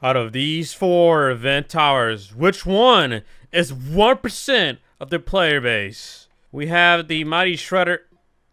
Out of these 4 event towers, which one is 1% of the player base? We have the Mighty Shredder,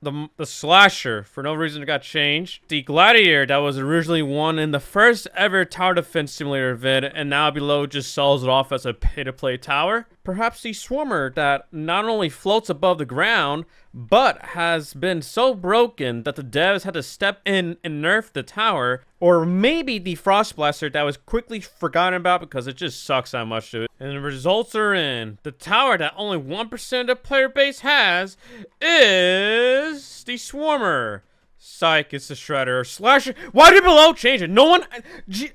the Slasher, for no reason it got changed. The Gladiator that was originally won in the first ever Tower Defense Simulator event, and now below just sells it off as a pay-to-play tower. Perhaps the Swarmer that not only floats above the ground, but has been so broken that the devs had to step in and nerf the tower. Or maybe the Frost Blaster that was quickly forgotten about because it just sucks that much to it. And the results are in. The tower that only 1% of the player base has is the Swarmer. Psych, it's the Shredder. Slasher. Why did Below change it? No one. You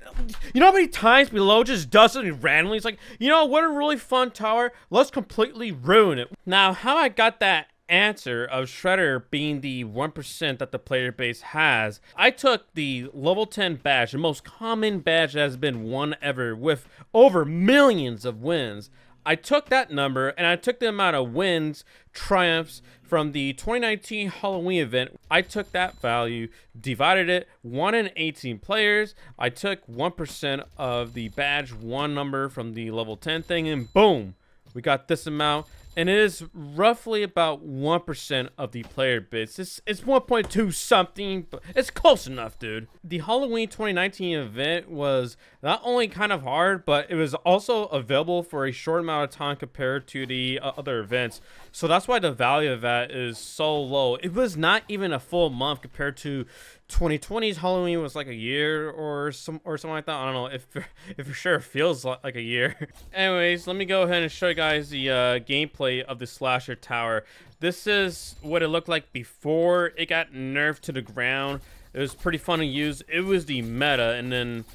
know how many times Below just does something randomly? It's like, you know, what a really fun tower. Let's completely ruin it. Now, how I got that answer of Shredder being the 1% that the player base has, I took the level 10 badge, the most common badge that has been won ever with over millions of wins. I took that number and I took the amount of wins, triumphs from the 2019 Halloween event. I took that value, divided it 1 in 18 players. I took 1% of the badge 1 number from the level 10 thing, and boom, we got this amount. And it is roughly about 1% of the player base. It's 1.2 something, but it's close enough, dude. The Halloween 2019 event was not only kind of hard, but it was also available for a short amount of time compared to the other events. So that's why the value of that is so low. It was not even a full month compared to 2020's Halloween was like a year or something like that. I don't know if for sure it feels like a year. Anyways, let me go ahead and show you guys the gameplay of the Slasher Tower. This is what it looked like before it got nerfed to the ground. It was pretty fun to use. It was the meta, and then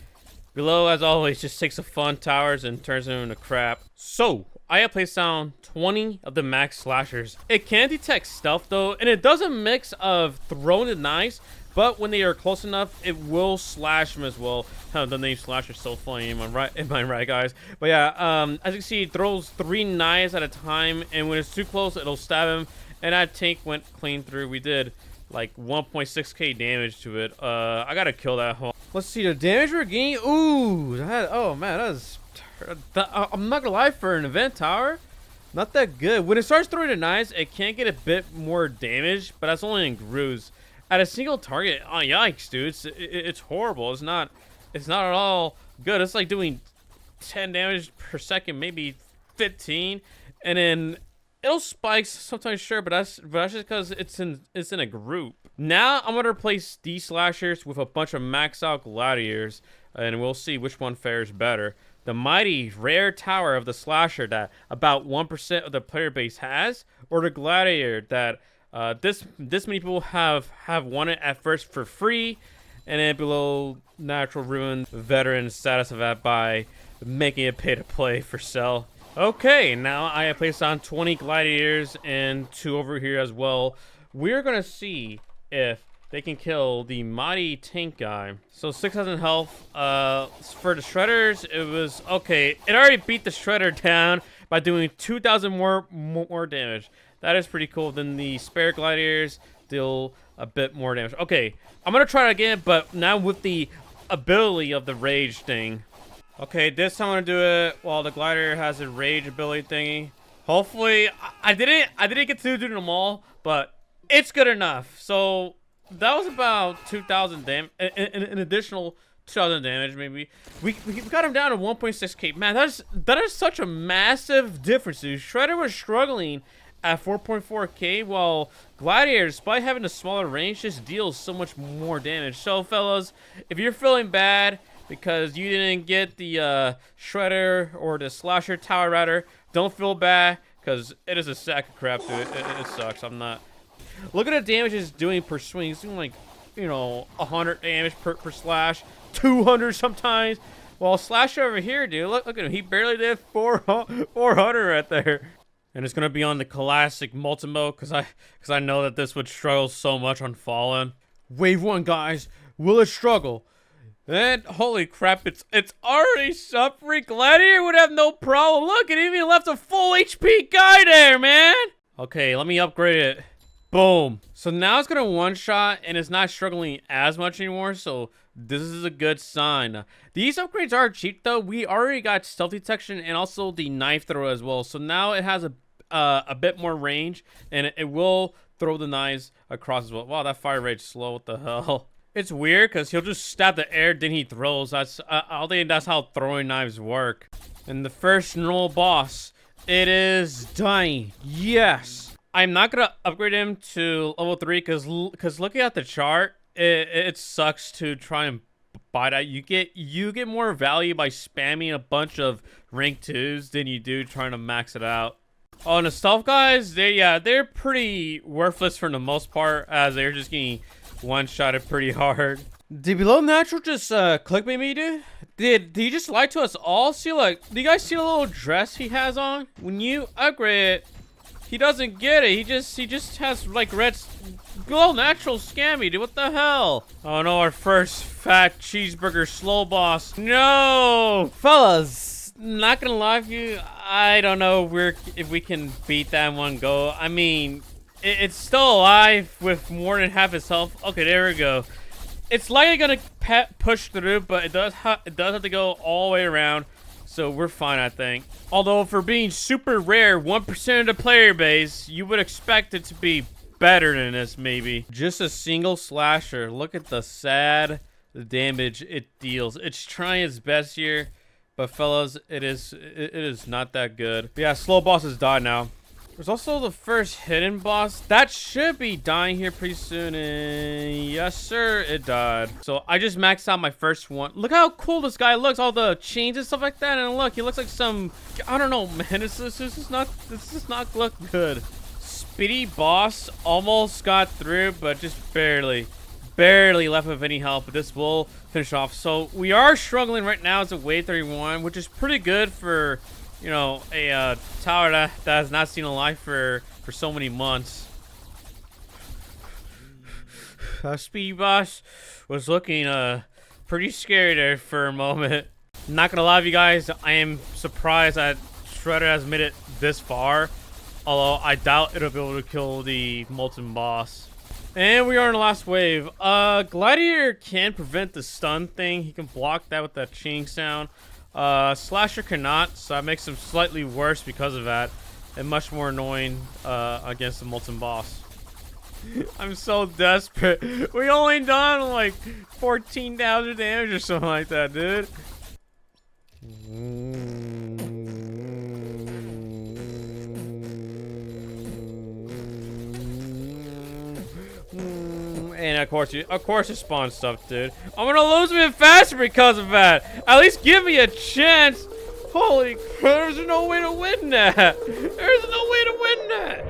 Below, as always, just takes the fun towers and turns them into crap. So I have placed down 20 of the max slashers. It can detect stealth though, and it does a mix of throwing the knives, but when they are close enough, it will slash them as well. The name Slasher is so funny. Am I right, guys? But yeah, as you can see, it throws 3 knives at a time, and when it's too close, it'll stab him. And that tank went clean through. We did like 1.6k damage to it. I gotta kill that hole. Let's see the damage we're getting. Ooh, oh man, I'm not gonna lie, for an event tower, not that good. When it starts throwing the knives, it can get a bit more damage, but that's only in grooves. At a single target, oh yikes, dude, it's horrible. It's not at all good. It's like doing 10 damage per second, maybe 15, and then it'll spike sometimes, sure, but that's just because it's in a group. Now I'm gonna replace these slashers with a bunch of max out gladiators, and we'll see which one fares better. The mighty rare tower of the slasher that about 1% of the player base has, or the gladiator that this many people have won it at first for free, and then below natural ruin veteran status of that by making it pay to play for sell. Okay, now I have placed on 20 gladiators and 2 over here as well. We're gonna see if they can kill the mighty tank guy. So 6,000 health. For the shredders, it was okay. It already beat the shredder down by doing 2,000 more damage. That is pretty cool. Then the spare gladiators deal a bit more damage. Okay, I'm gonna try it again, but now with the ability of the rage thing. Okay, this time I'm gonna do it while the glider has a rage ability thingy. Hopefully, I didn't get to do them all, but it's good enough. So that was about 2,000 damage, an additional 2,000 damage maybe. We got him down to 1.6k. Man, that is such a massive difference, dude. Shredder was struggling at 4.4k, while Gladiator, despite having a smaller range, just deals so much more damage. So, fellas, if you're feeling bad because you didn't get the Shredder or the Slasher Tower Rider, don't feel bad, because it is a sack of crap, dude. It sucks. I'm not. Look at the damage it's doing per swing. It's doing like, 100 damage per slash, 200 sometimes. While Slasher over here, dude, look at him. He barely did 400 right there. And it's gonna be on the classic multi-mode because I know that this would struggle so much on Fallen. Wave 1, guys. Will it struggle? And holy crap, it's already suffering. Gladiator would have no problem. Look, it even left a full HP guy there, man. Okay, let me upgrade it. Boom. So now it's gonna one-shot and it's not struggling as much anymore. So This is a good sign. These upgrades are cheap though. We already got stealth detection and also the knife throw as well. So now it has a bit more range, and it will throw the knives across as well. Wow, that fire rate's slow. What the hell? It's weird because he'll just stab the air, then he throws. That's I think that's how throwing knives work. And the first normal boss, it is dying. Yes. I'm not gonna upgrade him to level 3 because looking at the chart, it sucks to try and buy that. You get more value by spamming a bunch of rank 2s than you do trying to max it out. Oh, and the stealth guys, they're pretty worthless for the most part, as they're just getting one-shotted pretty hard. Did Below Natural just clickbait me, dude? Did he just lie to us all? See, like, do you guys see the little dress he has on? When you upgrade it, he doesn't get it. He just has like red. Below Natural scammy, dude. What the hell? Oh no, our first fat cheeseburger slow boss. No, fellas. Not gonna lie to you, I don't know if we can beat that in one go. I mean, it's still alive with more than half its health. Okay, there we go. It's likely gonna push through, but it does have to go all the way around. So we're fine, I think. Although for being super rare, 1% of the player base, you would expect it to be better than this, maybe. Just a single slasher. Look at the sad damage it deals. It's trying its best here, but fellas, it is not that good. But yeah, slow bosses die now. There's also the first hidden boss. That should be dying here pretty soon. And yes, sir, it died. So I just maxed out my first one. Look how cool this guy looks. All the chains and stuff like that. And look, he looks like some, I don't know, man. This does not look good. Speedy boss almost got through, but just barely left with any help. But this will finish off. So we are struggling right now as a wave 31, which is pretty good for, you know, a tower that has not seen a life for so many months. Speedy boss was looking pretty scary there for a moment. Not gonna lie to you guys, I am surprised that Shredder has made it this far. Although I doubt it'll be able to kill the Molten boss. And we are in the last wave. Gladiator can prevent the stun thing. He can block that with that chain sound. Slasher cannot, so that makes him slightly worse because of that, and much more annoying against the Molten boss. I'm so desperate. We only done like 14,000 damage or something like that, dude. And of course it spawns stuff, dude. I'm gonna lose even faster because of that. At least give me a chance. Holy crap, there's no way to win that. There's no way to win that.